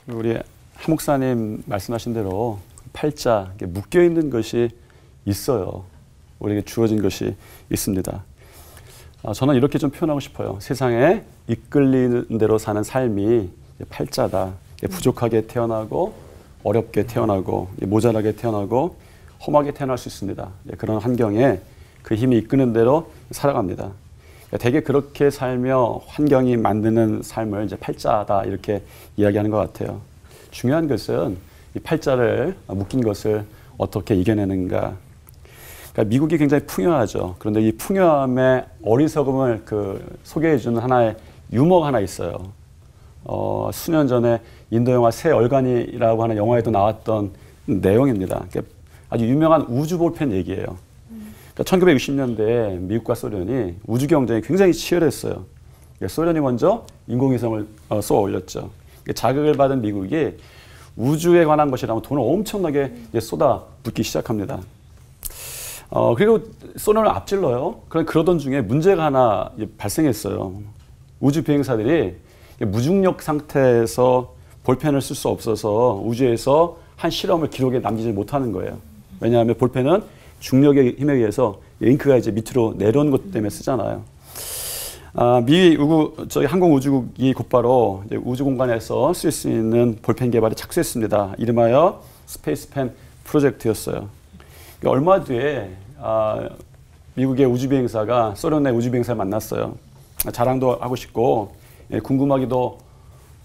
우리 한 목사님 말씀하신 대로 팔자, 묶여 있는 것이 있어요. 우리에게 주어진 것이 있습니다. 저는 이렇게 좀 표현하고 싶어요. 세상에 이끌리는 대로 사는 삶이 팔자다. 부족하게 태어나고 어렵게 태어나고 모자라게 태어나고 험하게 태어날 수 있습니다. 그런 환경에 그 힘이 이끄는 대로 살아갑니다. 대개 그렇게 살며 환경이 만드는 삶을 이제 팔자다 이렇게 이야기하는 것 같아요. 중요한 것은 이 팔자를 묶인 것을 어떻게 이겨내는가. 그러니까 미국이 굉장히 풍요하죠. 그런데 이 풍요함의 어리석음을 소개해주는 하나의 유머가 하나 있어요. 수년 전에 인도 영화 새 얼간이라고 하는 영화에도 나왔던 내용입니다. 아주 유명한 우주 볼펜 얘기예요. 그러니까 1960년대에 미국과 소련이 우주 경쟁이 굉장히 치열했어요. 소련이 먼저 인공위성을 쏘아 올렸죠. 자극을 받은 미국이 우주에 관한 것이라면 돈을 엄청나게 쏟아붓기 시작합니다. 그리고 소련을 앞질러요. 그러던 중에 문제가 하나 발생했어요. 우주 비행사들이 무중력 상태에서 볼펜을 쓸 수 없어서 우주에서 한 실험을 기록에 남기지 못하는 거예요. 왜냐하면 볼펜은 중력의 힘에 의해서 잉크가 이제 밑으로 내려오는 것 때문에 쓰잖아요. 미 항공우주국이 곧바로 이제 우주 공간에서 쓸 수 있는 볼펜 개발에 착수했습니다. 이름하여 스페이스펜 프로젝트였어요. 얼마 뒤에 미국의 우주비행사가 소련의 우주비행사를 만났어요. 자랑도 하고 싶고 궁금하기도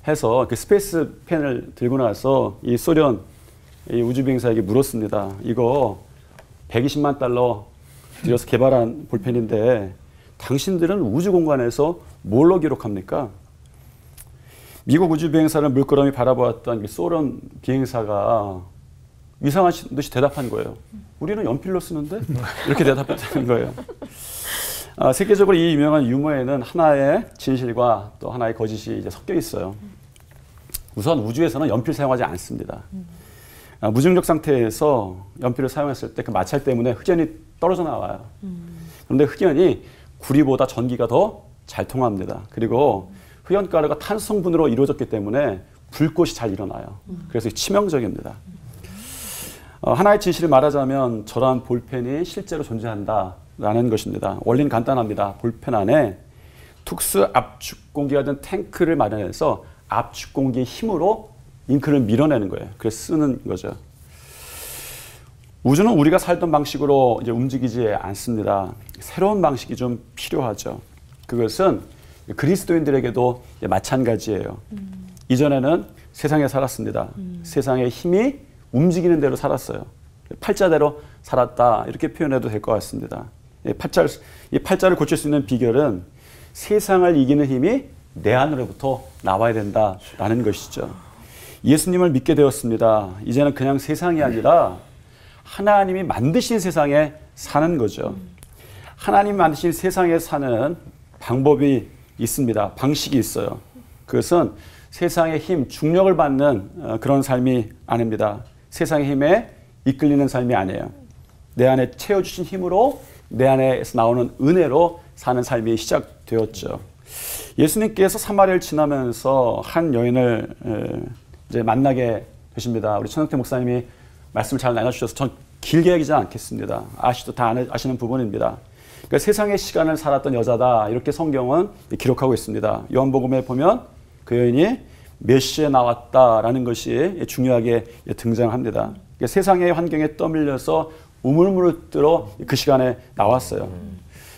해서 그 스페이스펜을 들고 나서 이 소련 이 우주비행사에게 물었습니다. 이거 120만 달러 들여서 개발한 볼펜인데 당신들은 우주 공간에서 뭘로 기록합니까? 미국 우주비행사를 물끄러미 바라보았던 소련 비행사가 이상한 듯이 대답한 거예요. 우리는 연필로 쓰는데? 이렇게 대답했다는 거예요. 세계적으로 이 유명한 유머에는 하나의 진실과 또 하나의 거짓이 이제 섞여 있어요. 우선 우주에서는 연필 사용하지 않습니다. 무중력 상태에서 연필을 사용했을 때 그 마찰 때문에 흑연이 떨어져 나와요. 그런데 흑연이 구리보다 전기가 더 잘 통합니다. 그리고 흑연가루가 탄소 성분으로 이루어졌기 때문에 불꽃이 잘 일어나요. 그래서 치명적입니다. 하나의 진실을 말하자면 저러한 볼펜이 실제로 존재한다라는 것입니다. 원리는 간단합니다. 볼펜 안에 특수 압축 공기가 든 탱크를 마련해서 압축 공기의 힘으로 잉크를 밀어내는 거예요. 그래서 쓰는 거죠. 우주는 우리가 살던 방식으로 이제 움직이지 않습니다. 새로운 방식이 좀 필요하죠. 그것은 그리스도인들에게도 마찬가지예요. 이전에는 세상에 살았습니다. 세상의 힘이 움직이는 대로 살았어요. 팔자대로 살았다 이렇게 표현해도 될 것 같습니다. 이 팔자를 고칠 수 있는 비결은 세상을 이기는 힘이 내 안으로부터 나와야 된다라는 것이죠. 예수님을 믿게 되었습니다. 이제는 그냥 세상이 아니라 하나님이 만드신 세상에 사는 거죠. 하나님이 만드신 세상에 사는 방법이 있습니다. 방식이 있어요. 그것은 세상의 힘, 중력을 받는 그런 삶이 아닙니다. 세상의 힘에 이끌리는 삶이 아니에요. 내 안에 채워주신 힘으로 내 안에서 나오는 은혜로 사는 삶이 시작되었죠. 예수님께서 사마리아를 지나면서 한 여인을 이제 만나게 되십니다. 우리 천영태 목사님이 말씀을 잘 나눠주셔서 전 길게 얘기하지 않겠습니다. 다 아시는 부분입니다. 그러니까 세상의 시간을 살았던 여자다 이렇게 성경은 기록하고 있습니다. 요한복음에 보면 그 여인이 메시아에 나왔다라는 것이 중요하게 등장합니다. 그러니까 세상의 환경에 떠밀려서 우물물을 뜨러 그 시간에 나왔어요.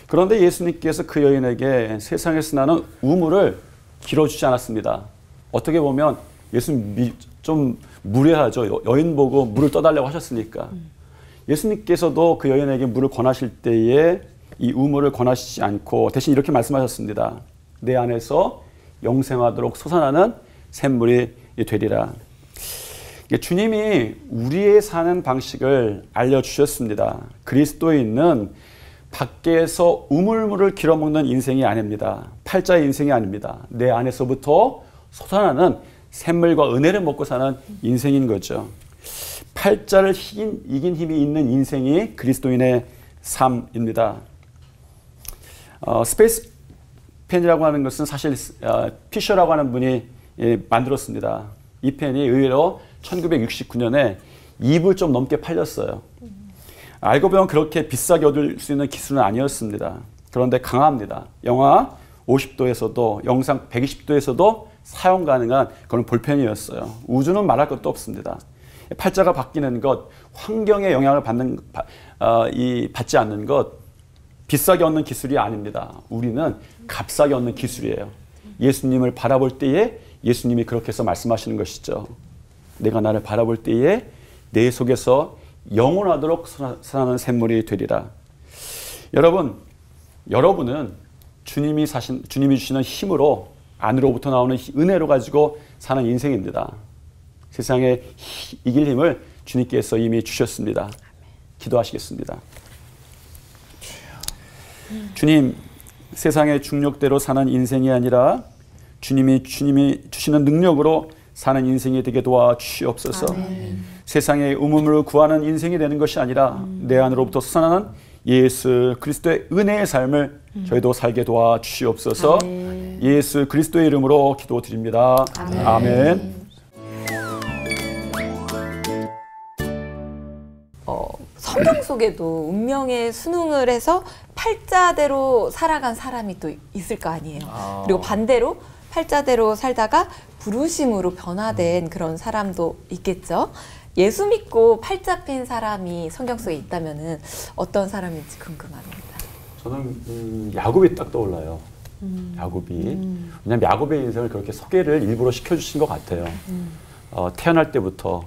그런데 예수님께서 그 여인에게 세상에서 나는 우물을 길어주지 않았습니다. 어떻게 보면 예수님 좀 무례하죠. 여인 보고 물을 떠달라고 하셨으니까. 예수님께서도 그 여인에게 물을 권하실 때에 이 우물을 권하시지 않고 대신 이렇게 말씀하셨습니다. 내 안에서 영생하도록 솟아나는 샘물이 되리라. 주님이 우리의 사는 방식을 알려주셨습니다. 그리스도인은 밖에서 우물물을 길어먹는 인생이 아닙니다. 팔자의 인생이 아닙니다. 내 안에서부터 솟아나는 샘물과 은혜를 먹고 사는 인생인 거죠. 팔자를 이긴 힘이 있는 인생이 그리스도인의 삶입니다. 스페이스 펜이라고 하는 것은 사실 피셔라고 하는 분이 만들었습니다. 이 펜이 의외로 1969년에 2불 좀 넘게 팔렸어요. 알고 보면 그렇게 비싸게 얻을 수 있는 기술은 아니었습니다. 그런데 강합니다. 영하 50도에서도 영상 120도에서도 사용 가능한 그런 볼펜이었어요. 우주는 말할 것도 없습니다. 팔자가 바뀌는 것, 환경에 영향을 받지 않는 것, 비싸게 얻는 기술이 아닙니다. 우리는 값싸게 얻는 기술이에요. 예수님을 바라볼 때에 예수님이 그렇게 해서 말씀하시는 것이죠. 내가 나를 바라볼 때에 내 속에서 영원하도록 살아나는 샘물이 되리라. 여러분은 주님이 주시는 힘으로 안으로부터 나오는 은혜로 가지고 사는 인생입니다. 세상에 이길 힘을 주님께서 이미 주셨습니다. 기도하시겠습니다. 주님, 세상의 중력대로 사는 인생이 아니라 주님이 주시는 능력으로 사는 인생이 되게 도와주시옵소서. 세상의 의문을 구하는 인생이 되는 것이 아니라 내 안으로부터 솟아나는 예수 그리스도의 은혜의 삶을 저희도 살게 도와주시옵소서. 예수 그리스도의 이름으로 기도드립니다. 아멘. 성경 속에도 운명의 순응을 해서 팔자대로 살아간 사람이 또 있을 거 아니에요. 그리고 반대로 팔자대로 살다가 부르심으로 변화된 그런 사람도 있겠죠. 예수 믿고 팔자 핀 사람이 성경 속에 있다면은 어떤 사람인지 궁금합니다. 저는 야곱이 딱 떠올라요. 야곱이. 왜냐하면 야곱의 인생을 그렇게 소개를 일부러 시켜주신 것 같아요. 태어날 때부터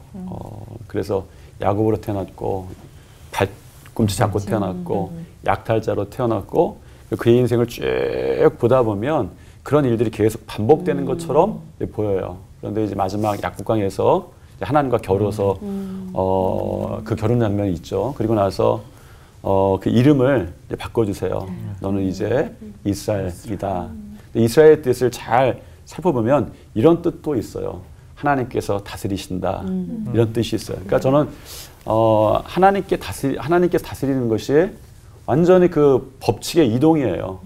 그래서 야곱으로 태어났고 발꿈치 잡고 태어났고 약탈자로 태어났고 그의 인생을 쭉 보다 보면 그런 일들이 계속 반복되는 것처럼 보여요. 그런데 이제 마지막 약국강에서 하나님과 겨루어서 그 결혼 장면이 있죠. 그리고 나서 그 이름을 이제 바꿔주세요. 너는 이제 이스라엘이다. 이스라엘의 뜻을 잘 살펴보면 이런 뜻도 있어요. 하나님께서 다스리신다. 이런 뜻이 있어요. 그러니까 저는 하나님께서 다스리는 것이 완전히 그 법칙의 이동이에요.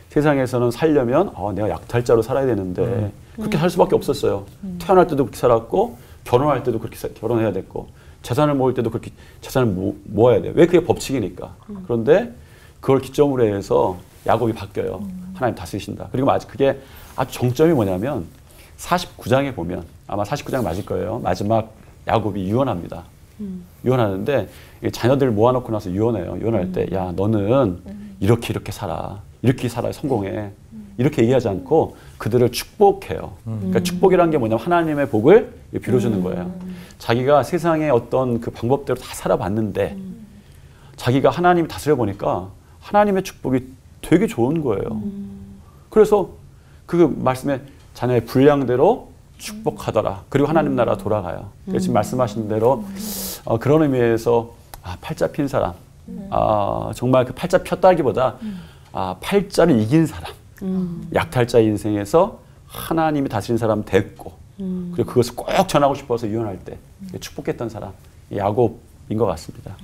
세상에서는 살려면 내가 약탈자로 살아야 되는데 그렇게 살 수밖에 없었어요. 태어날 때도 그렇게 살았고 결혼할 때도 그렇게 결혼해야 됐고 재산을 모을 때도 그렇게 재산을 모아야 돼요. 왜? 그게 법칙이니까. 그런데 그걸 기점으로 해서 야곱이 바뀌어요. 하나님 다스리신다. 그리고 그게 아주 정점이 뭐냐면 49장에 보면 아마 49장 맞을 거예요. 마지막 야곱이 유언합니다. 유언하는데 자녀들 모아놓고 나서 유언해요. 유언할 때 야 너는 이렇게 살아. 이렇게 살아야 성공해. 이렇게 얘기하지 않고 그들을 축복해요. 그러니까 축복이라는 게 뭐냐면 하나님의 복을 빌어주는 거예요. 자기가 세상의 어떤 그 방법대로 다 살아봤는데 자기가 하나님이 다스려 보니까 하나님의 축복이 되게 좋은 거예요. 그래서 그 말씀에 자녀의 분량대로 축복하더라. 그리고 하나님 나라 돌아가요. 그래서 지금 말씀하신 대로 그런 의미에서 팔자 핀 사람, 정말 그 팔자 폈다기보다 팔자를 이긴 사람, 약탈자 인생에서 하나님이 다스린 사람 됐고 그리고 그것을 꼭 전하고 싶어서 유언할 때 축복했던 사람, 야곱인 것 같습니다.